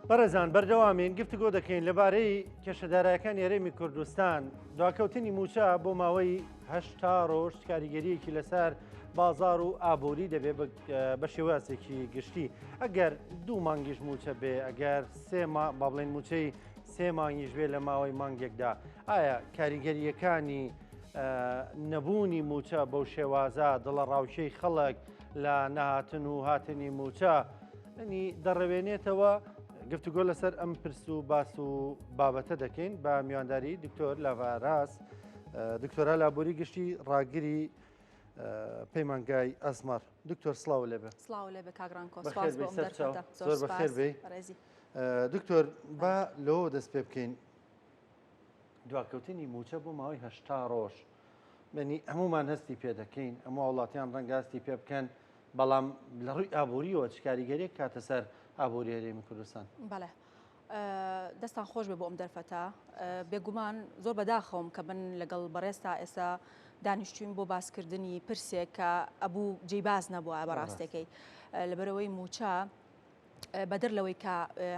بەڕێزان بەردەوامین گفتگۆ دەکەین لەبارەی کێشەدارایەکان هەرێمی کوردستان دواکەوتنی موچە بۆ ماوەی هەشتا ڕۆژ کاریگەریەکی لەسەر بازار و ئابووری دەبێت بە شێوازێکی گشتی ئەگەر دوو مانگیش موچە بێ ئەگەر با بڵێن موچەی سێ مانگیش بێ لە ماوەی مانگێکدا ئایا کاریگەریەکانی نەبوونی موچە بەو شێوازە دڵە ڕاوچەی خەڵک لە نەهاتن و هاتنی موچە ئەنی دەڕەوێنێتەوە گفتگۆ لەسەر ئەم پرس و باس و بابەتە دەکەین بە میوانداری دکتۆر لاڤاراس دکتۆرا لابووری گشتی ڕاگری پەیمانگای ئەزمەر دکتۆر سڵاو لێبێ سڵاو لێبێ کاگرانکۆ زۆر بەخێر بێ دکتۆر با لەوە دەست پێ بکەین دواکەوتنی موچە بۆ ماوەی هەشتا ڕۆژ بەنی هەمومان هەستی پێ دەکەین ئەمە وڵاتیان ڕەنگە هەستی پێ بکەن بەڵام لە ڕووی ئابووریەوە چ کاریگەریەک کاتە سەر ئابووری هەرێمی کوردستان بەڵێ دەستان خۆش بێ بۆ ئەم دەرفەتە بێگومان زۆر بەداخەوم کە من لەگەڵ بەڕێستا ئێستا دانیشتوین بۆ باسکردنی پرسێک کە ئەبوو جێباز نەبووە بەڕاستەکەی لەبەرەوەی موچە بەدەر لەوەی کە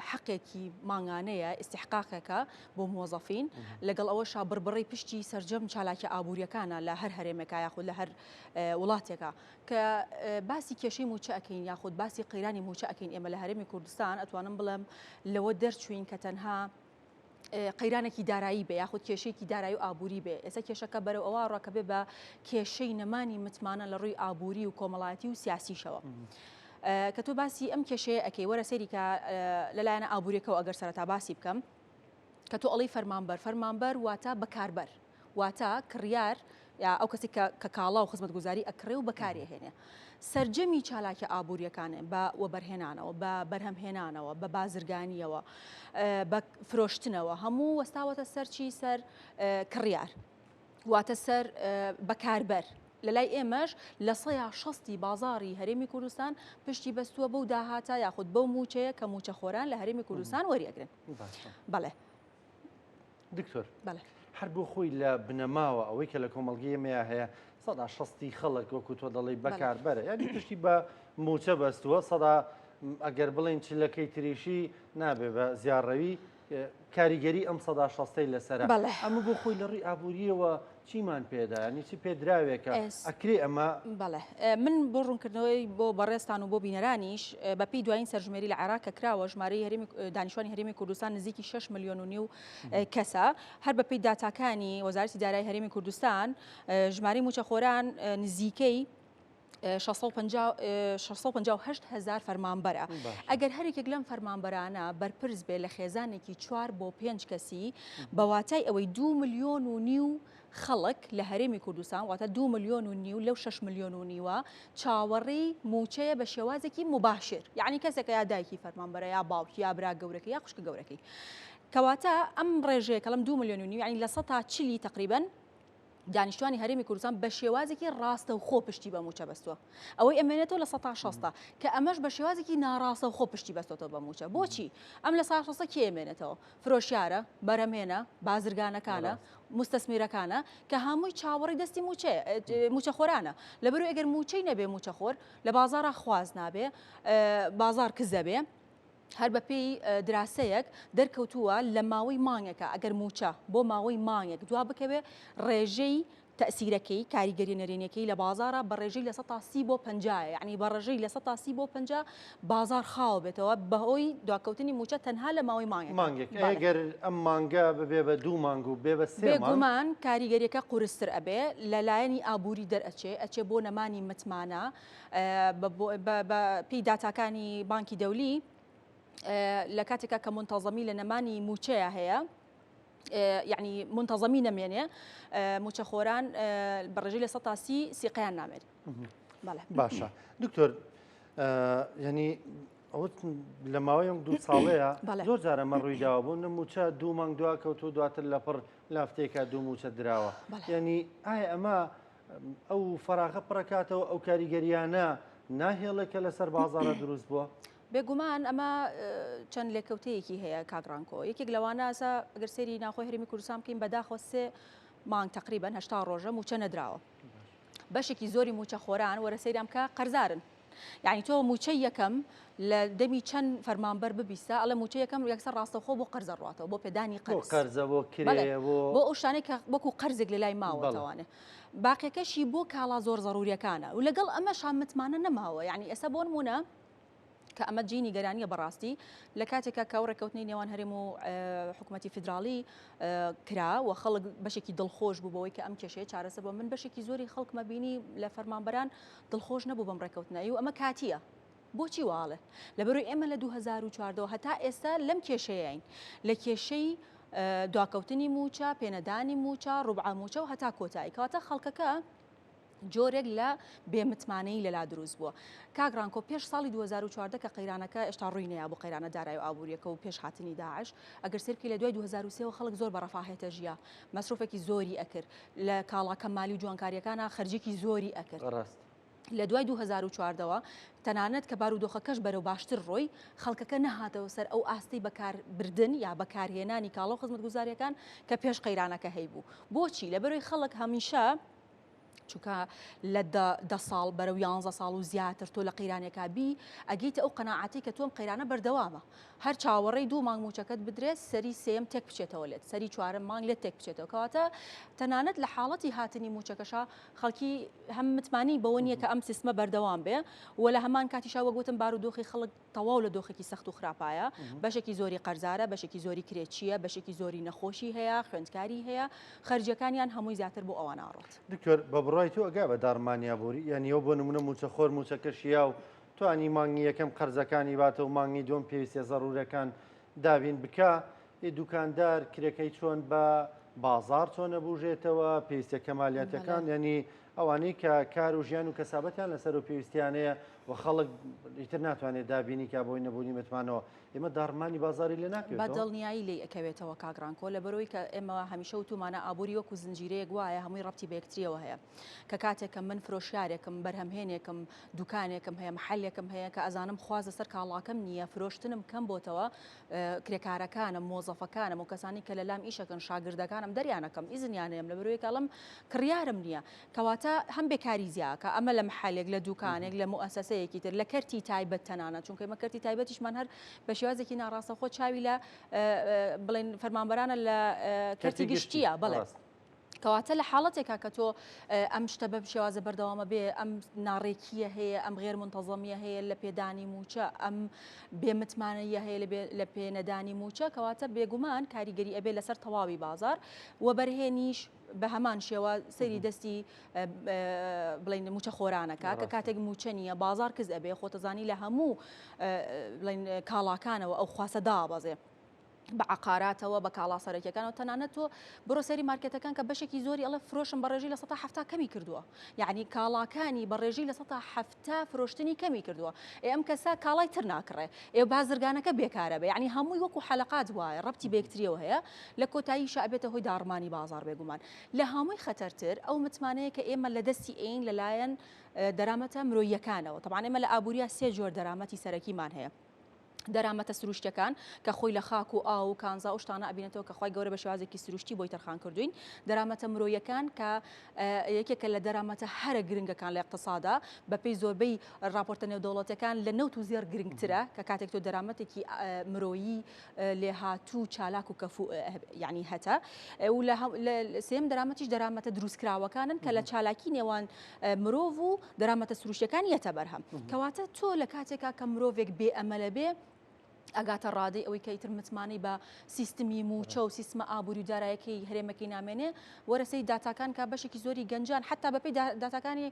حەقێکی ماگانەیە ئیستحقاقێکە بۆ مۆزەفین لەگەڵ ئەوەشا بڕبڕی پشتی سەرجەم چالاکی ئابوووریەکانە لە هەر هەرێمێکە یاخود لە هەر وڵاتێکە کە باسی کێشەی موچە ئەەکەین یاخود باسی قەیرانی موچە ئەەکەین ئێمە لە هەرێمی کوردستان ئەتوانم بڵێم لەوە دەرچوین کە تەنها قەیرانێکی دارایی بێ یاخود کێشەیەکی دارایی و ئابووری بێ ئێستا کێشەکە بەرەو ئەوە ڕاکە بێ بە کێشەی نەمانی متمانە لە ڕووی ئابووری و کۆمەڵایەتی و سیاسیشەوە. کە تۆ باسی ئەم کێشەیە ئەەکەی وەرە سەریکە لەلایەنە ئابوووریەکەەوە ئەگەر سەرەتا باسی بکەم کە تۆ ئەڵی فەرمانبەر واتە بەکاربەر واتە کڕیار ئەو کەسی کە کاڵا و خزمەتگوزاری ئەکڕێ و بەکارێهێنێ سەرجەمی چالاکی ئابوووریەکانێ بە وەبەرهێنانەوە بە بەرهەمهێنانەوە بە بازرگانیەوە بە فرۆشتنەوە هەموو وەستاوەتە سەرچی سەر کڕیار واتە سەر بەکاربەر لەلای ئێمەش لە 160 بازاری هەرێمی کوردستان پشتی بەستووە بەو داهاتە یاخود بەو موچەیە کە موچە خۆران لە هەرێمی کوردستان وەریەگرن. بەڵێ دکتۆر بەڵێ هەر بۆ خۆی لە بنەماوە ئەوەی کە لە کۆمەڵگەی ئێمەیە هەیە 160 خەڵک وەکو تۆ دەڵی بەکاربەرە یعنی پشتی بە موچە بەستووە ئەگەر بڵێن چلەکەی تریشی نابێ بە زیارڕەوی کاریگەری ئەم 160 لەسەرە ئەمە بۆ خۆی لە ڕووی ئابووریەوە چیمان پێدا ینی چی پێدراوێکە ئەکرێ ئەمە بەڵێ من بۆ ڕوونکردنەوەی بۆ بەڕێستان و بۆ بینەرانیش بەپی دوایین سەرژمێری لە عێراق کراوە ژمارەی دانیشتوانی هەرێمی کوردستان نزیکی 6 ملیۆن و نیو کەسە هەر بەپی داتاکانی وەزارەتی دارایی هەرێمی کوردستان ژمارەی موچەخۆران نزیکەی 658,000 فەرمانبەرە ئەگەر هەرێکێک لەم فەرمانبەرانە بەرپرس بێ لە خێزانێکی 4 بۆ 5 کەسی بەواتای ئەوەی 2 ملیۆن و نیو خەڵک لە هەرێمی کوردستان واتە 2 ملیۆن و نیو لەو 6 ملیۆن و نیوە چاوەڕێی موچەیە بە شێوازێکی مباشر یعنی کەسێکە یا دایکی فەرمانبەرە یا باوکی یا برا گەورەکە یا خوشکە گەورەکەی کەواتە ئەم ڕێژەیە کە لەم 2 ملیۆن و نیو یعنی لە 140 تقریباً دانیشتوانی هەرێمی کوردستان بە شێوازێکی ڕاستە و خۆ پشتی بە موچە بەستووە ئەوەی ئەمێنێتەوە لە 160 کە ئەمەش بە شێوازێکی ناڕاستە و خۆ پشتی بەستۆتەوە بە موچە بۆچی ئەم لە 160 کێ ئەمێنێتەوە فرۆشیارە بەرەمێنە بازرگانەکانە مستەسمیرەکانە کە هەمووی چاوەڕی دەستی موچەخۆرانە لەبەرو ئەگەر موچەی نەبێ موچەخۆر لە بازارە خواز نابێ بازار کزە بێ هەر بەپێی دراسەیەک دەرکەوتووە لە ماوەی مانگێکە ئەگەر موچە بۆ ماوەی مانگێک دوا بکەوێ ڕێژەی تەسیرەکەی کاریگەری نەرێنیەکەی لە بازارە بە ڕێژەی لە 130 بۆ 50 یعنی بە ڕێژەی لە 130 بۆ 50 بازار خاوە بێتەوە بەهۆی دواکەوتنی موچە تەنها لە ماوەی مانگێک ئەگەر ئەم مانگە ببێ بە 2 مانگ و بێ بە 3 مانگ بێگومان کاریگەریەکە قورستر ئەبێ لەلایەنی ئابووری دەرئەچێ بۆ نەمانی متمانە بە پێی داتاکانی بانکی دەولی لە کاتێکا کە منتەزەمی لە نەمانی موچەیە هەیە یعنی منتەزەمی نەمێنێ موچەخۆران بەڕێژەی لە 130 سیقیان نامێت. باشە دکتۆر ینی ئەوت لە ماوەی ئەم 2 ساڵەیە زۆر جارە مە ڕوویداوە بوو موچە 2 مانگ دوا کەوتو دواتر لە پڕ لافتێکە 2 موچە دراوە ینی ئایا ئەمە ئەو فەراغە پڕکاتەوە ئەو کاریگەریانە ناهێڵێکە لەسەر بازارە دروست بووە؟ بێگومان ئەمە چەند لێکەوتەیەکی هەیە کاگرانکۆ یەکێک لەوانە ئەسا ئەگەر سێری ناخۆی هەرێمی کوردستان بکەین بەداخۆ 3 مانگ تقریباً 80 ڕۆژە موچە نەدراوە بەشێکی زۆری موچە خۆران وەرە سەیرام کە قەرزارن یعنی تۆ موچە یەکەم لە دەمی چەند فەرمانبەر ببیستە ئەڵە موچە یەکەم یەکسەر ڕاستەوخۆ بۆ قەرزە ڕاتەوە بۆ پێدانی قەرز قەرزە بۆ کرێ بۆ ئەو شتانەی کە وەکو قەرزێک لە لای ماوەتەوانێ باقیەکەشی بۆ کاڵا زۆر ضرورەکانە و لەگەڵ ئەمەشان متمانە نەماوە یعنی ئێستا بۆ نمونە کە ئەمە جینی گەرانیە بەڕاستی لە کاتێکە کاو ڕێکەوتنی نێوان هەرێم و حکوومەتی فیدراڵی کرا و خەڵک بەشێکی دڵخۆش بوو بەوەی کە ئەم کێشەیە چارەسەر بۆ من بەشێکی زۆری خەڵکمە بینی لە فەرمانبەران دڵخۆش نەبوو بەم ڕێکەوتنایی و ئەمە کاتیە بۆچی واڵێ لەبەرۆی ئێمە لە 2014 هەتا ئێستا لەم کێشەیەین لە کێشەی دواکەوتنی موچە پێنەدانی موچە ڕوبعا موچە و هەتا کۆتایی کەواتە خەڵکەکە جۆرێک لە بێمتمانەی لەلا دروست بووە کاگرانکۆ پێش ساڵی 2014 کە قەیرانەکە ئێشتا ڕووی نەیە بۆ قەیرانە دارایی و ئابوووریەکە و پێش هاتنی داعش ئەگەر سێرکی لە دوای 2023 خەڵک زۆر بەڕەفاهێتە ژیا مەسروفێکی زۆری ئەکرد لە کاڵاکە مالی و جوانکاریەکانە خەرجێکی زۆری ئەکرد لە دوای 2014ەوە تەنانەت کە بارودۆخەکەش بەرەو باشتر ڕۆی خەڵکەکە نەهاتەوە سەر ئەو ئاستی بەکاربردن یا بەکارهێنانی کاڵە و خزمەتگوزاریەکان کە پێش قەیرانەکە هەیبوو بۆچی لەبەرۆی خەڵک هەمیشە چونکە لە 10 ساڵ بەرەو 11 ساڵ و زیاتر تۆ لە قەیرانێکا بی ئەگەیتە ئەو قەناعەتی کە تۆم قەیرانە بەردەوامە هەر چاوەڕێی 2 مانگ موچەکەت بدرێت سەری سێم تێک بچێتەوە لێت سەری چوارم مانگ لێت تێک بچێتەوە کەواتە تەنانەت لە حاڵەتی هاتنی موچەکەشا خەڵکی هەم متمانی بەوە نییە کە ئەم سیستمە بەردەوام بێ و لە هەمان کاتیشا وەگوتم بارودۆخی خەڵک تەواو لە دۆخێکی سەخت و خراپایە بەشێکی زۆری قەرزارە بەشێکی زۆری کرێچیە بەشێکی زۆری نەخۆشی هەیە خوێندکاری هەیە خەرجەکانیان هەمووی زیاتر بۆ ئەوان ئاڕۆت دکتۆر بە بڕای تۆ ئەگا بە دارمانیا بووری یعنی ئەو بۆ نمونە موچە خۆر موچەکەشیا و توانی مانگی یەکەم قەرزەکانی باتە و مانگی دوم پێویستە ضرورەکان دابین بکە دوکاندار کرێکەی چۆن بە بازار چۆنە بژێتەوە پێویستە کەمالیاتەکان یعنی ئەوانەی کە کار و ژیان و کەسابەتیان لەسەر و پێویستیانەیە و خەڵک ئیتر ناتوانێت دابینی کا بۆی نەبوونی متمانەوە ئێمە دارمانی بازاری لێ ناکەوێت بە دڵنیایی لێ ئەکەوێتەوە کاگرانکۆ لە بەرەوەی کە ئێمە هەمیشە وتومانە ئابووری وەکو زنجیرەیەک وایە هەمووی ڕەبتی بە یەکتریەوە هەیە کە کاتێکم من فرۆشیارێکم بەرهەمهێنێکم دوکانێکم هەیە محلێکم هەیە کە ئەزانم خوازە سەر کاڵاکەم نییە فرۆشتنم کەم بۆتەوە کرێکارەکانم مۆزەفەکانم و کەسانی کە لە لام ئیشەکەن شاگردەکانم دەریانەکەم ئیزنیانەیەم لە بەرەوەی کاڵم کڕیارم نییە کەواتە هەم بێکاری زیاکە ئەمە لە محلێک لە دوکانێک لە موسسەیەکی تر لە کەرتی تایبەت تەنانە چونکە ئێمە کەرتی تایبەتیشمان هەر بە شێوازێکی ناڕاستەخۆ چاوی لە بڵێن فەرمانبەرانە لە کەرتی گشتیە بڵێ کەواتە لە حاڵەتێکا کە تۆ ئەم شتە بە شێوازە بەردەوامە بێ ئەم ناڕێکیە هەیە ئەم غێر منتەزەمیە هەیە لە پێدانی موچە ئەم بێمتمانەیە هەیە لە پێنەدانی موچە کەواتە بێگومان کاریگەری ئەبێ لەسەر تەواوی بازار و بەرهێنیش بە هەمان شێوە سەری دەستی بڵین موچە خۆرانەکە کە کاتێک موچە نییە بازار کەس ئەبێ خۆتەزانی لە هەموو بڵین کاڵاکانەوە ئەو خواسە دابەزێ بە عقاراتەوە بە کاڵا سەرەکیەکانەوە تەنانەت تۆ بڕۆ سەری مارکێتەکان کە بەشێکی زۆری ئەڵە فرۆشم بە ڕێژی لە 170 کەمی کردووە یعنی کاڵاکانی بە ڕێژی لە 170 فرۆشتنی کەمی کردووە ئەم کەسە کاڵای تر ناکڕێ بازرگانەکە بێکارە بێ یعنی هەمووی وەکو حەلقات وایە ڕەبتی بە یەکتریەوە هەیە لە کۆتایی شابێتە هۆی داڕمانی بازار بێگومان لە هەمووی خەتەرتر ئەو متمانەیە کە ئێمە لە دەستی ئین لەلایەن دەرامەتە مرۆییەکانەوە طبعاً ئێمە لە ئابووریە 3 جۆر دەرامەتی سەرەکیمان هەیە دەرامەتە سروشتەکان کە خۆی لە خاک و ئاو و کانزا و شتانە ئەبینێتەوە کە خۆی گەورە بە شێوازێکی سروشتی بۆی تەرخان کردوین دەرامەتە مرۆیەکان کە یەکێکە لە دەرامەتە هەرە گرنگەکان لە اقتصادا بەپێی زۆربەی راپۆرتە نێودەوڵەتەکان لە نەوت و زێر گرنگترە کە کاتێک تۆ دەرامەتێکی مرۆیی لێهاتوو چالاک و کەفو یعنی هەتە و لە سێم دەرامەتیش دەرامەتە دروستکراوەکانن کە لە چالاکی نێوان مرۆڤ و دەرامەتە سروشتەکان یەتە بەرهەم کەواتە تۆ لە کاتێکا کە مرۆڤێک بێ ئەمەلە بێ ئەگاتە ڕادی ئەوەی کە ئیتر متمانەی بە سیستمی موچە و سیستمە ئابووری و دارایەکەی هەرێمەکەی نامێنێ وەرەسەی داتاکان کە بەشێکی زۆری گەنجان حتا بەپێی داتاکانی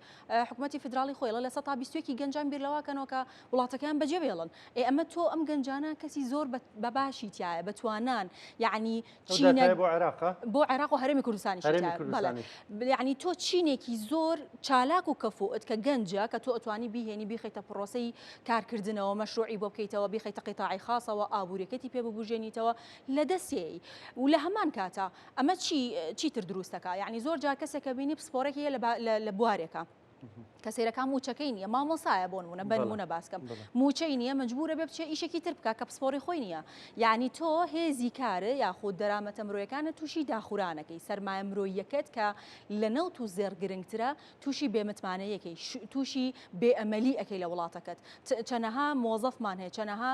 حکوومەتی فدراڵی خۆی لە 120 گەنجان بیرلەواکەنەوە کە وڵاتەکان بەجێ بێڵن ئەمە تۆ ئەم گەنجانە کەسی زۆر بە باشی تایە بەتوانان یعنی بۆ عێراق و هەرێمی کوردستانی یعنی تۆ چینێکی زۆر چالاک و کەفوت کە گەنجە کە تۆ ئەتوانی بیهێنی بیخیتە پرۆسەی کارکردنەوە مەشروعی بۆ بکەیتەوە بیخیتە قیتاعی خاصەوە ئابوووریەکەتی پێ ببوژێنیتەوە لە دەستێی و لە هەمان کاتە ئەمە چیتر دروستەکە یعنی زۆر جار کەسێکە بینی پسپۆرەێکی لە بوارێکە کە سیرەکان موچەکەی نییە مامۆسایە بۆ نمونە بنمونە باسکەم موچەی نییە مجبورە بێ بچێ ئیشێکی تر بکە کە پسپۆری خۆی نییە یعنی تۆ هێزی کارە یاخود دەرامەتە مرۆیەکانە تووشی داخورانەکەی سەرمایە مرۆیەکەت کە لە نەوت و زێر گرنگترە تووشی بێمتمانەیەکەی تووشی بێئەمەلی ئەەکەی لە وڵاتەکەت چەنەها مۆزەفمان هەیە چەنەها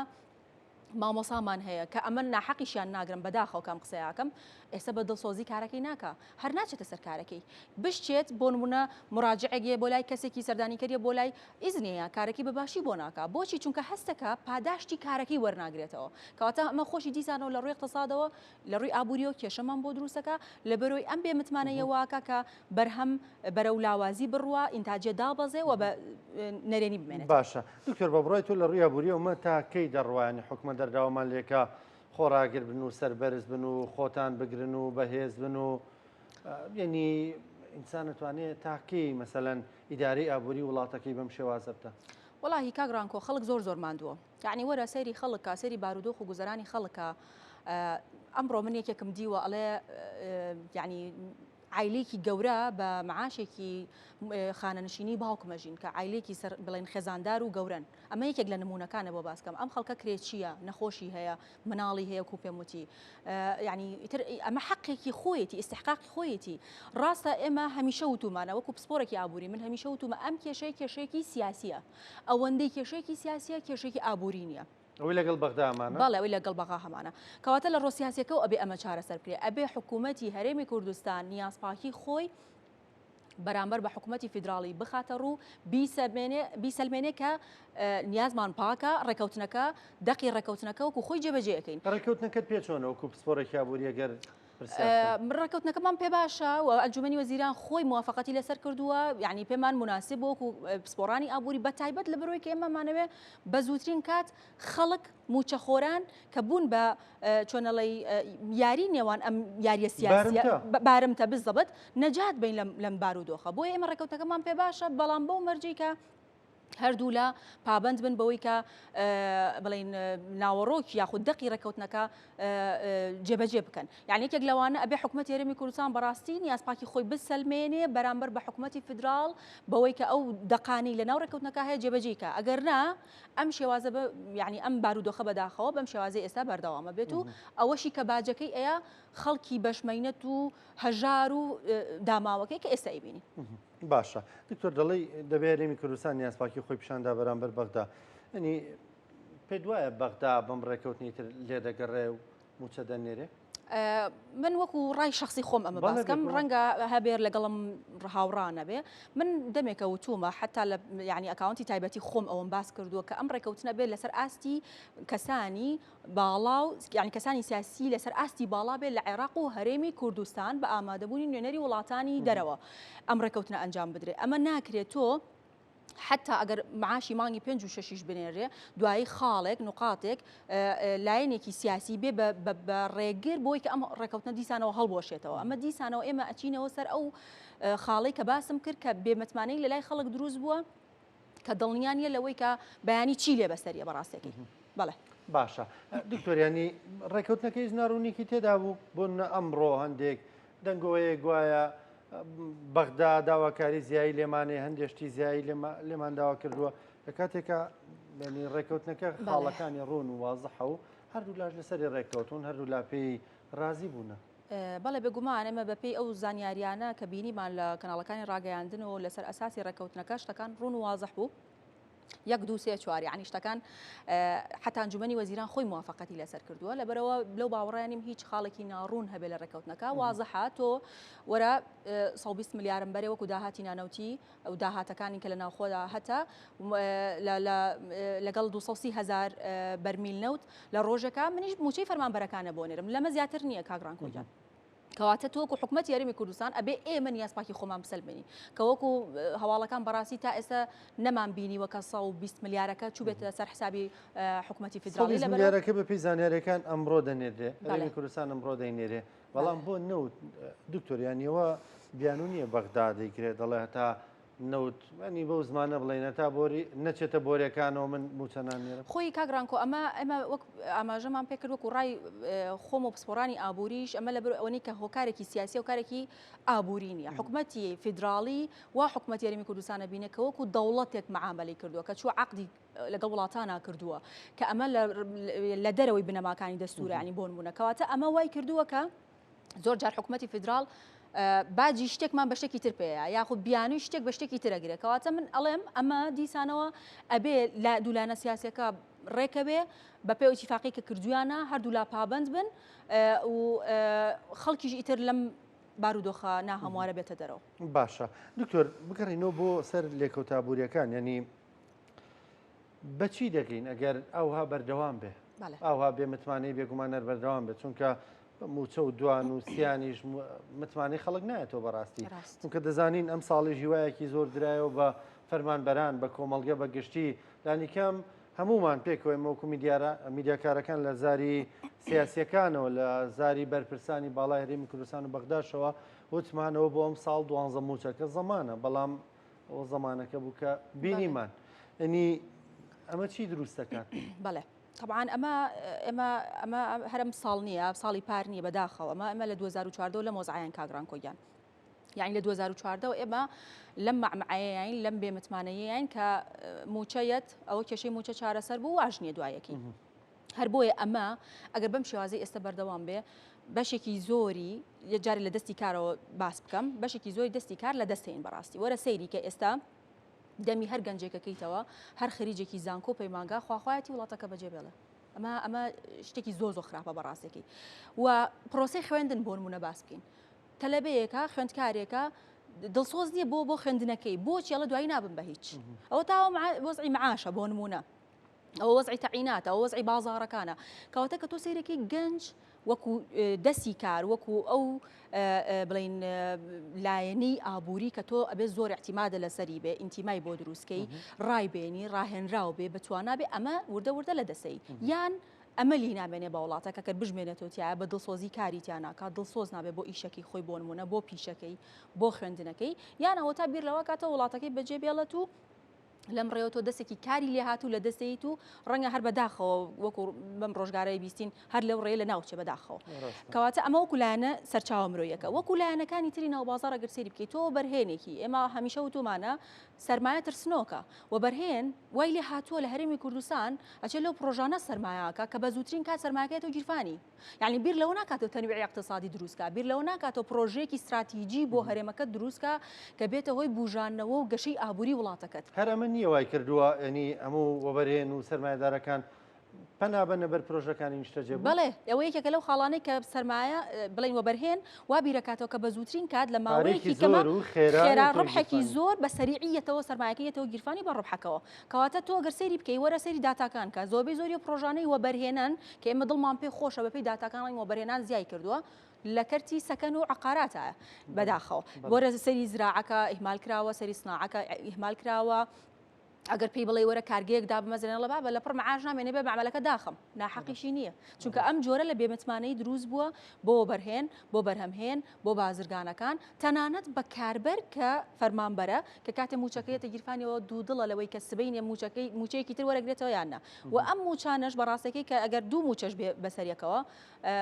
مامۆسامان هەیە کە ئەمە ناحەقیشیان ناگرم بەداخەوە کام قسەیاکەم ئێستا بە دڵسۆزی کارەکەی ناکە هەر ناچێتە سەر کارەکەی بشتێت بۆ نمونە مراجعێگێ بۆ لای کەسێکی سەردانیکەریە بۆ لای ئیزنەیە کارەکەی بەباشی بۆ ناکە بۆچی چونکە هەستەکە پاداشتی کارەکەی وەرناگرێتەوە کەواتە ئەمە خۆشی دیسانەوە لە ڕووی اقتصادەوە لە ڕووی ئابووریەوە کێشەمان بۆ دروستەکە لە بەرۆی ئەم بێمتمانەیە واکە کە بەرهەم بەرەو لاوازی بڕوە ئینتاجێ دابەزێ و بە نەرێنی بمێنێت باشە دکتۆر بە بڕای تۆ لە ڕووی ئابووریەوە تا کەی دەڕوایانی حکومە دەرداوامان لێکە خۆراگر بن و سەربەرز بن و خۆتان بگرن و بەهێز بن و یعنی ئینسان نتوانێت تاکەی مەسەلەن ئیداری ئابووری وڵاتەکەی بەم شێوازە بتە وڵی کاگرانکۆ خەڵک زۆر ماندووە یعنی وەرە سەیری خەڵکە سەری بارودۆخ و گوزەرانی خەڵکە ئەمڕۆ من یەکێکم دیوە ئەڵێ ینی عیلێکی گەورە بە معاشێکی خانەنشینی باوکمەژین کە عیلێکی سەر بڵێن خێزاندار و گەورن ئەمە یەکێک لە نمونونەکانە بۆ باسکەم ئەم خەڵکە کرێچیە نەخۆشی هەیە مناڵی هەیە و پێموتی ینی ئەمە حەقێکی خۆیەتی ئستحقاقی خۆیەتی ڕاستە ئێمە هەمیشە وتومانە وەکو پسپۆرێکی ئابووری من هەمیشە وتومە ئەم کێشەیەکی سیاسیە ئەوەندەی کێشەیەکی سیاسیە کێشێکی ئابووری نییە ئەوی لەگەڵ بەغدامانە بەڵێ ئەوی لەگەڵ بەغا هەمانە کەواتە لە ڕۆسیاسیەکەەوە ئەبێ ئەمە چارەسەر بکرێ ئەبێ حکوومەتی هەرێمی کوردستان نیازپاکی خۆی بەرامبەر بە حکوومەتی فیدراڵی بخاتە ڕوو بیسەلمێنێ کە نیازمان پاکە ڕێکەوتنەکە دەقی ڕێکەوتنەکە وەکو خۆی جێبەجێەکەین ڕێکەوتنەکەت پێ چۆنە وەکو پسپۆرێکی ئابووری ئەگەر ڕێکەوتنەکەمان پێ باشە و ئەنجومەنی وەزیران خۆی موافقەتی لەسەر کردووە یعنی پێمان مناسب وەکو پسپۆرانی ئابووری بە تایبەت لە بەرۆی کە ئێمەمانەوێ بە زووترین کات خەڵک موچەخۆران کە بوون بە چۆنەڵی یاری نێوان ئەم یاریە سیاسی بارمتە بزەبت نەجات بین لەم بارودۆخە بۆیە ئێمە ڕێکەوتەکەمان پێ باشە بەڵام بەو مەرجی کە هەردوو لە پابند بن بەوەی کە بڵین ناوەڕۆکی یاخود دەقی ڕێکەوتنەکە جێبەجێ بکەن یعنی یەکێک لەوانە ئەبێ حکوومەتی هەرێمی کوردستان بەڕاستی نیازپاکی خۆی بسەلمێنێ بەرامبەر بە حکوومەتی فیدراڵ بەوەی کە ئەو دەقانی لە ناو ڕێکەوتنەکە هەیە جێبەجێکە ئەگەر نا ئەم شێوازە یعنی ئەم بارودۆخە بەداخەوە بەم شێوازەی ئێستا بەردەوامە بێت و ئەوەشی کە باجەکەی ئەیە خەڵکی بەشمەینەت و هەژار و داماوەکەی کە ئێستا ئیبینی باشە دکتۆر دەڵی دەبێت هەرێمی کوردستان نیازپاکی خۆی پیشاندا بەرامبەر بەغدا ئەنی پێ دوایە بەغدا بەم ڕێکەوتنی تر لێ دەگەڕێ و موچە دەنێرێ من وەکو ڕای شخصی خۆم ئەمە باسکەم ڕەنگە هەبێر لەگەڵم هاوڕانە بێ من دەمێکە وتومە حتا لە ینی ئەکاونتی تایبەتی خۆم ئەوم باس کردووە کە ئەم ڕێکەوتنە بێت لەسەر ئاستی کەسانی باڵا و ینی کەسانی سیاسی لەسەر ئاستی باڵا بێت لە عێراق و هەرێمی کوردستان بە ئامادەبوونی نوێنەری وڵاتانی دەرەوە ئەم ڕێکەوتنە ئەنجام بدرێت ئەمە ناکرێت تۆ حتى ئەگەر معاشی مانگی 5 و 6 بنێرێ دوایی خاڵێک نقاتێک لایەنێکی سیاسی بێ بە ڕێگر بۆی کە ئەم ڕێکەوتنە دیسانەوە هەڵبۆشێتەوە ئەمە دیسانەوە ئێمە ئەچینەوە سەر ئەو خاڵی کە باسم کرد کە بێمەتمانەی لە لای خەڵک دروست بووە کە دڵنیانیە لەوەی کە بەیانی چی لێ بەسەریە بەڕاستێکی بەڵێ باشە دکتۆریانی ڕێکەوتنەکەی ژناڕوونیکی تێدا بوو بۆ ئەمڕۆ هەندێک دەنگۆیە گوایە بەغدا داواکاری زیایی لێمانێ هەندێشتی زیایی لێمان داوا کردووە لە کاتێکە ڕێکەوتنەکە خاڵەکانی ڕۆن و وازەحە و هەردوو لاش لەسەری ڕێکەوتون هەردوو لاپێی ڕازی بوونە بەڵێ بێگومان ئێمە بەپێی ئەو زانیاریانە کە بینیمان لە کەناڵەکانی ڕاگەیاندن و لەسەر ئەساسی ڕێکەوتنەکە شتەکان ڕوون و وازەح بوو 1 2 3 4 ینی شتەکان حتا ئەنجومەنی وەزیران خۆی موافقەتی لەسەر کردووە لەبەرەوە لەو باوەڕیانیم هیچ خاڵێکی ناڕوون هەبێ لە ڕێکەوتنەکە وازەحە تۆ وەرە 120 ملیارم بەرێ وەکو داهاتی نانەوتی ئەو داهاتەکانی کە لە ناوخۆدا هەتا لەگەڵ 230,000 بەرمیل نەوت لە ڕۆژەکە منیش موچەی فەرمانبەرەکانە بۆ نێرم لەمە زیاتر نییە کاگران کۆجان کەواتە تۆکو حکوومەتی هەرێمی کوردستان ئەبێ ئێمە نیازپاکی خۆمان بسەلمێنی کە وەکو هەواڵەکان بەڕاستی تا ئێستا نەمان بینی وەکە 120 ملیارەکە چوو بێتە سەر حسابی حکوومەتی فیدراڵی لە ملیارەکە بەپێی زانیاریەکان ئەمڕۆ دەنێرێ هەرێمی کوردستان ئەمڕۆ دەینێرێ بەڵام بۆ نەوت دکتۆریانیەوە بیانونیە بەغدا دەیکرێت دەڵێ هەتا نەوت ئەنی بەو زمانە بڵێنە تا بۆری نەچێتە بۆریەکانەوە من موچەنانێرم خۆی کاگرانکۆ ئەمە وەک ئاماژەمان پێکرد وەکو ڕای خۆم و پسپۆرانی ئابووریش ئەمە لە بەر ئەوەی کە هۆکارێکی سیاسی و کارێکی ئابووری نیە حکوومەتی فیدراڵی و حکوومەتی یاریمی کوردستانە بینێکە وەکو دەوڵەتێک معاملەی کردووە کە چوو عقدی لەگەڵ وڵاتانە کردووە کە ئەمە لە دەرەوەی بنەماکانی دەستورە ینی بۆ نمونە کەواتە ئەمە وای کردووە کە زۆر جار حکوومەتی فیدراڵ باجی شتێکمان بە شتێکی تر پێەیە یاخود بیانوی شتێک بە شتێکی ترەگرێت کەواتە من ئەڵێم ئەمە دیسانەوە ئەبێ لە دوولانە سیاسەکە ڕێکەبێ بە پێ ئۆتیفاقی کە کردویانە هەردوو لا پابند بن و خەڵکیش ئیتر لەم بارودۆخە ناهەموارە بێتە دەرەوە. باشە دکتۆر بگەڕینەوە بۆ سەر لێکەوتابووریەکان ینی بەچی دەگەین ئەگەر ئەوها بەردەوام بێ ئەوها بێ متمانەی بێگومانەر بەردەوام بێت چونکە موچە و دوان و سیانیش متمانی خەڵک نایەتەوە بەڕاستی چونکە دەزانین ئەم ساڵی ژیوایەکی زۆر درایەوە بە فەرمانبەران بە کۆمەڵگە بە گشتی لانیکەم هەمومان پێکەوەی مەوکو میدیاکارەکان لە زاری سیاسیەکانەوە لە زاری بەرپرسانی باڵای هەرێمی کوردستان و بەغداشەوە وتمانەوە بۆ ئەم ساڵ 12 موچەکە زەمانە بەڵام ئەوە زەمانەکە بوو کە بینیمان ئەنی ئەمە چی دروست دەکات؟ بەڵێ طبعا ئەمە هەرم ساڵ نییە ساڵی پار نییە بەداخەوە ئەمە لە 2014 لە مۆزعیان کاگران کۆگیان یعنی لە 2014 ئێمە لەم مەعمعەیەین لەم بێمتمانەیەیان کە موچەیەت ئەوە کێشەی موچە چارەسەر بوو واژ نییە دوایەکی هەر بۆیە ئەمە ئەگەر بەم شێوازەی ئێستا بەردەوام بێ بەشێکی زۆری یەکجاری لە دەستی کارەوە باس بکەم بەشێکی زۆری دەستی کار لە دەستین بەڕاستی وەرە سەیری کە ئێستا دەمی هەر گەنجێکەکەیتەوە هەر خەریجێکی زانکۆ پەیمانگا خواخوایەتی وڵاتەکە بەجێ بێڵێ ئەمە شتێکی زۆر خراپە بەڕاستێکی و پرۆسی خوێندن بۆ نمونە باس بکەین تەلەبەیەکە خوێندکارێکە دڵسۆز نییە بۆ خوێندنەکەی بۆچی ئەڵە دوایی نابن بە هیچ ئەوە تاوە وەزعی معاشە بۆ نمونە ئەوە وەزعی تەعیناتە ئەوە وەزعی بازاڕەکانە کەواتە کە تۆ سەیرەکەی گەنج وەکو دەستی کار وەکو ئەو بڵین لایەنەی ئابووری کە تۆ ئەبێ زۆر احتیمادە لەسەری بێ ئینتیمای بۆ دروستکەی ڕایبێنی ڕاهێنراو بێ بتواننا بێ ئەمە وردە لە دەسەی یان ئەمەلی نامێنێ بە وڵاتەکە کە بژمێنێتەوە تایە بە دڵسۆزی کاریتیانناکە دڵسۆز نابێت بۆ ئیشەکەی خۆی بۆ نمونە بۆ پیشەکەی بۆ خوێندنەکەی یان ئەوە تا بیر لەوە کاتە وڵاتەکەی بەجێ بێڵێت و لەم ڕێوە تۆ دەستێکی کاری لێ هاتوو لە دەستیت و ڕەنگە هەر بەداخەوە وەکو بەم ڕۆژگارەی بیستین هەر لەو ڕێ لە ناوچێ بەداخەوە کەواتە ئەمە وەکو لایەنە سەرچاوە مرۆیەکە وەکو لایەنەکانی تری ناوبازارە گەرسێری بکەیت تۆ بەرهێنێکی ئێمە هەمیشە وتومانە سەرمایە ترسنۆکە و بەرهێن وای لێ هاتووە لە هەرێمی کوردستان ئەچێت لەو پرۆژانە سەرمایەکە کە بە زووترین کات سەرمایەکەیەوە گیرفانی یعنی بیر لەوە ناکاتەوە تەنویعی اقتصادی دروستکە بیر لەوە ناکاتەوە پرۆژەیەکی استراتیجی بۆ هەرێمەکە دروستکە کە بێتە هۆی بوژانەوە و گەشەی ئابووری وڵاتەکەت هەر ئەمە نییە وای کردووە ینی هەموو وەبەرهێن و سەرمایه‌دارەکان پەنابەنە بەر پرۆژەکانی نیشتەجێ بوو بڵێ ئەوە یەکێکە لەو خاڵانەی کە سەرمایە بڵین وەبەرهێن وا بیرەکاتەوە کە بە زووترین کات لە ماوەیەکی کەمە خێرا ڕبحێکی زۆر بە سەریعیەتەوە سەرمایەکەیەتەوە گیرفانی بە ڕبحەکەەوە کەواتە تۆ گەر سەیری بکەی وەرە سەیری داتاکان کە زۆربەی زۆری پرۆژانەی وەبەرهێنان کە ئێمە دڵمان پێ خۆشە بەپێی داتاکانی وەبەرهێنان زیای کردووە لە کەرتی سەکەن و عقاراتە بەداخەوە وەرە سەری زراعەکە ئیهمال کراوە سەری سناعەکە ئیهمال کراوە ئەگەر پێی بڵێ وەرە کارگەیەکدا بمەزێنە لە بابە لە پڕ مەعاش نامێنێ بێ معاملەکە داخەم ناحەقیشی نییە چونکە ئەم جۆرە لە بێمتمانەی دروست بووە بۆ بەرهێن بۆ بەرهەمهێن بۆ بازرگانەکان تەنانەت بە کاربەر کە فەرمانبەرە کە کاتێ موچەکەیەتە گیرفانیەوە دوو دڵە لەوەی کە سبەینێ موچەیەکی تر وەرەگرێتەوە یاننا و ئەم موچانەش بەڕاستەکەی کە ئەگەر دوو موچەش بەسەریەکەوە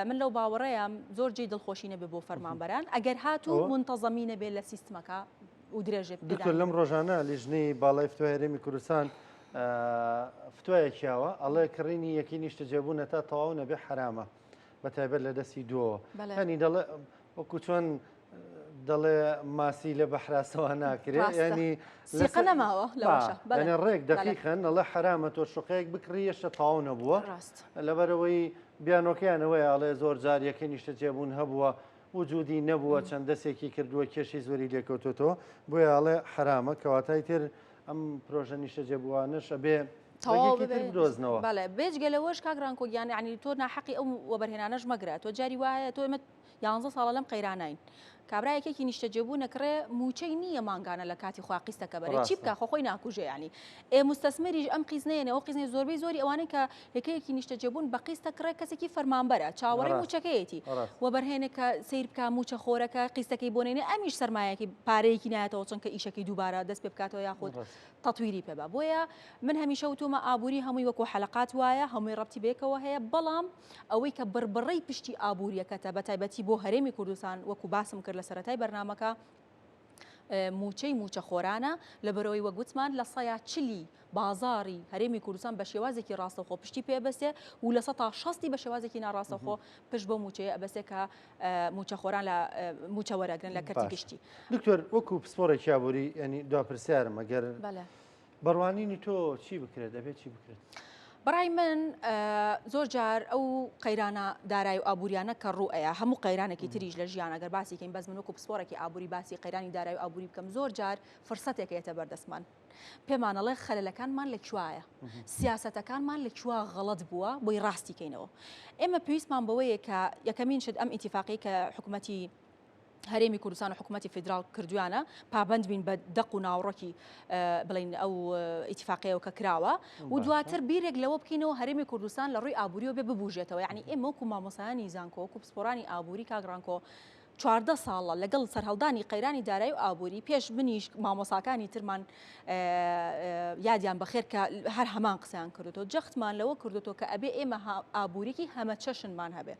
من لەو باوەڕەیەم زۆر جێی دڵخۆشی نەبێ بۆ فەرمانبەران ئەگەر هاتوو منتەزەمینە بێ لە سیستمەکە و درێژێ دکتۆر لەم ڕۆژانە لیژنەی باڵای فتوای هەرێمی کوردستان فتوایەکیاوە ئەڵێ کڕینی یەکی نیشتەجێبوونە تا تەواو نەبێ حرامە بە تایبەت لە دەستی دووە هەنی دەڵێ وەکو چۆن دەڵێ ماسی لە بەحراسەوە ناکرێت ینی سیقە نەماوە لەوەشە ینی ڕێک دقیقەن ئەڵێ حرامە تۆ شوقەیەک بکڕی هێشتا تەواو نەبووە لەبەرەوەی بیانۆکەیانەوەی ئاڵێ زۆر جار یەکەی نیشتەجێبوون هەبووە وجودی نەبووە چەند دەستێکی کردووە کێشی زۆری لێکەوتۆتەوە بۆیە ئاڵێ حرامە کەواتای تر ئەم پرۆژە نیشتەجێبووانەش ئەبێ درۆزنەوە بەڵێ بێجگەلەوەش کاگرانکۆگیان عنی تۆ ناحەقی ئەو وەبەرهێنانەش مەگرێت تۆ جاری وایە تۆ ئێمە 11 ساڵە لەم قەیرانین کابراایەکێکی نیشتەجێبوو نەکڕێ موچەی نییە ماگانە لە کاتی خواقیستەکە بەرێ چی بکە خۆی ناکوژێ ینی مستەسمەریش ئەم قیزنەیەنە ئەو قیزنەی زۆربەی زۆری ئەوانەی کە یەکەیەکی نیشتەجێبوون بە قیستە کڕێ کەسێکی فەرمانبەرە چاوەڕێی موچەکەیەتی و بەرهێنێکە سیر بکە موچە خۆرەکە قیستەکەی بۆنێنێ ئەمیش سەرمایەکی پارەیەکی نایەتەوە چونکە ئیشەکەی دووبارە دەست پێ بکاتەوە یاخود تەطویری پێبا بۆیە من هەمیشە وتومە ئابووری هەمووی وەکو حەلقات وایە هەمووی ڕەبتی بێکەوە هەیە بەڵام ئەوەی کە بڕبڕەی پشتی ئابوووریەکەتە بە تایبەتی بۆ هەرێمی کوردستان وەکو باسم کرد لە سەرەتای بەرنامەکە موچەی موچە خۆرانە لەبەرەوەی وەگوتمان لە سەیا چلی بازاری هەرێمی کوردستان بە شێوازێکی ڕاستەخۆ پشتی پێبەستێ و لە 160 بە شێوازێکی ناڕاستەخۆ پشت بۆ موچەیە ئەبەستێ کە موچە خۆران لە موچە وەرەگرن لە کەرتی گشتی. دکتۆر وەکو پسپۆرێکی ئابووری ینی دواپرسیارم ئەگەر بڕوانینی تۆ چی بکرێت دەبێت چی بکرێت؟ بەڕای من زۆر جار ئەو قەیرانە دارایی و ئابوووریانە کە ڕوئەیە هەموو قەیرانێکی تریش لە ژیانە گەر باسیکەین بەس من وەکو پسپۆرێکی ئابووری باسی قەیرانی دارایی و ئابووری بکەم زۆر جار فرسەتێکێتە بەردەستمان پێمانەڵێ خەلەلەکانمان لەکوایە سیاسەتەکانمان لەکووا غەڵەت بووە بۆی ڕاستیکەینەوە ئێمە پێویستمان بەوەیە کە یەکەمین شت ئەم ئیتیفاقی کە حکوومەتی هەرێمی کوردستان و حکوومەتی فیدرال کردویانە پابند بین بە دەق و ناوڕۆکی بڵین ئەو ئیتیفاقیەوە کە کراوە و دواتر بیرێک لەوە بکەینەوە هەرێمی کوردستان لە ڕووی ئابووریەوە بێ ببوژێتەوە یعنی ئێمە وەکو مامۆسایانی زانکۆ وەکو پسپۆرانی ئابووری کاگڕانکۆ 14 ساڵە لەگەڵ سەرهەڵدانی قەیرانی دارایی و ئابووری پێش منیش مامۆساکانی ترمان یادیان بەخێر کە هەر هەمان قسەیان کردوتەوە جەختمان لەوە کردوتەوە کە ئەبێ ئێمە ئابووریەکی هەمە چەشنمان هەبێ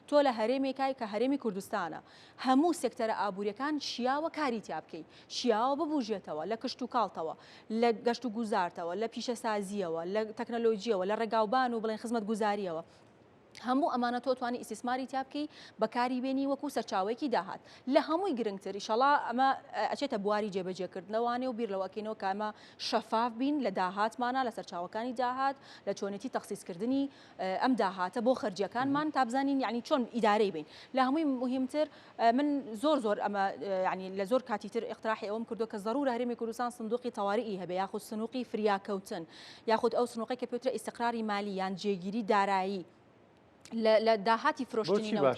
تۆ لە هەرێمێکای کە هەرێمی کوردستانە هەموو سێکتەرە ئابووریەکان شیاوە کاری تیا بکەیت شیاوە ببوژێتەوە لە کشت و کاڵتەوە لە گەشت و گوزارتەوە لە پیشەسازیەوە لە تەکنەلۆژیەوە لە ڕێگاوبان و بڵێن خزمەت گوزاریەوە هەموو ئەمانە تۆ توانی ئیسیسماری تیا بکەی بەکاری بێنی وەکو سەرچاوێکی داهات لە هەمووی گرنگتر ئیشەڵا ئەمە ئەچێتە بواری جێبەجێکردنەوەوانێ و بیر لەوەکەینەوە کە ئەمە شەفاف بین لە داهاتمانە لە سەرچاوەکانی داهات لە چۆنێتی تەخسیسکردنی ئەم داهاتە بۆ خەرجیەکانمان تا بزانین یعنی چۆن ئیدارەی بین لە هەمووی مهمتر من زۆر ئەمە ینی لە زۆر کاتی تر اقتراحی ئەوم کردو کە ضرورە هەرێمی کوردستان سندوقی تەواریئی هەبێ یاخود سنووقی فریاکەوتن یاخود ئەو سنووقی کە پێوترە ئیستقراری مالی یان جێگیری دارایی لە داهاتی فرۆشتنی نەوت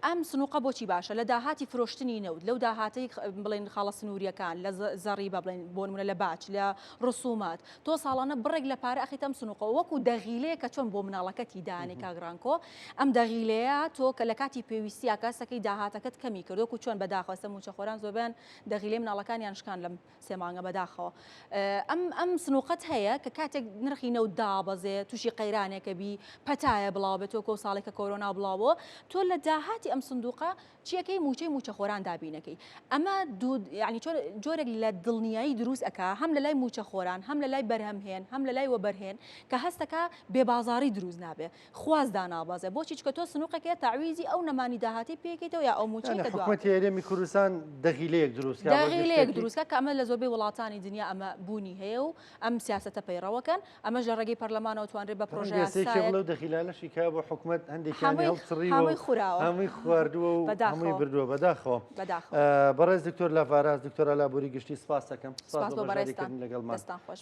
ئەم سنووقە بۆچی باشە لە داهاتی فرۆشتنی نەوت لەو داهاتی بڵێن خاڵە سنووریەکان لە زەڕی بە بڵێن بۆ نمونە لە باچ لە ڕسومات تۆ ساڵانە بڕێک لە پارە ئەخیت ئەم سنووقە وەکو دەغیلەیە کە چۆن بۆ مناڵەکەتی دانی کاگڕانکۆ ئەم دەغیلەیە تۆ کە لە کاتی پێویستیا کەسەکەی داهاتەکەت کەمی کردوکو چۆن بەداخواستە موچەخۆران زۆربیان دەغیلەی مناڵەکانیان شکان لەم سێ مانگە بەداخەوە ئەم سنووقەت هەیە کە کاتێک نرخی نەوت دابەزێ تووشی قەیرانێکە بی پەتایە بڵاو بێتەوە ساڵێکە کۆرۆنا بڵاوەوە تۆ لە داهاتی ئەم سندوقە چیەکەی موچەی موچە خۆران دابینەکەی ئەمە ینی جۆرێک لە دڵنیایی دروست ئەکا هەم لە لای موچە خۆران هەم لە لای بەرهەمهێن هەم لە لای وەبەرهێن کە هەستەکە بێبازاری دروست نابێ خوازدا نابازێ بۆچی چکە تۆ سنووقێکە تعویزی ئەو نەمانی داهاتی پێکەیتەوە یا ئەو موچەی کە حکوومەتی هەرێمی کوردستان دەغیلەیەک دروستکە کە ئەمە لە زۆربەی وڵاتانی دنیا ئەمە بوونی هەیە و ئەم سیاسەتە پەیڕەوەکەن ئەمەش لە ڕێگەی پەرلەمانەوە توانرێت بە پرۆژەیە دەخیلانەشی کا بۆ حکوومەت هەندێکیان هەمووی خوراوە هەمووی خواردووە و هەمووی بردووە بەداخەوە بەڕێز دکتۆر لاڤاراز دکتۆرە لابووری گشتی سپاس دەکەم سپاسکردن لەگەڵمان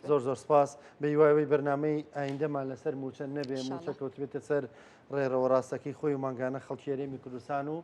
زۆر سپاس بە هیوایەوەی بەرنامەی ئایندەمان لەسەر موچە نەبێ موچە کەوتبێتە سەر ڕێڕەوە ڕاستەکەی خۆی و ماگانە خەڵکی هەرێمی کوردستان و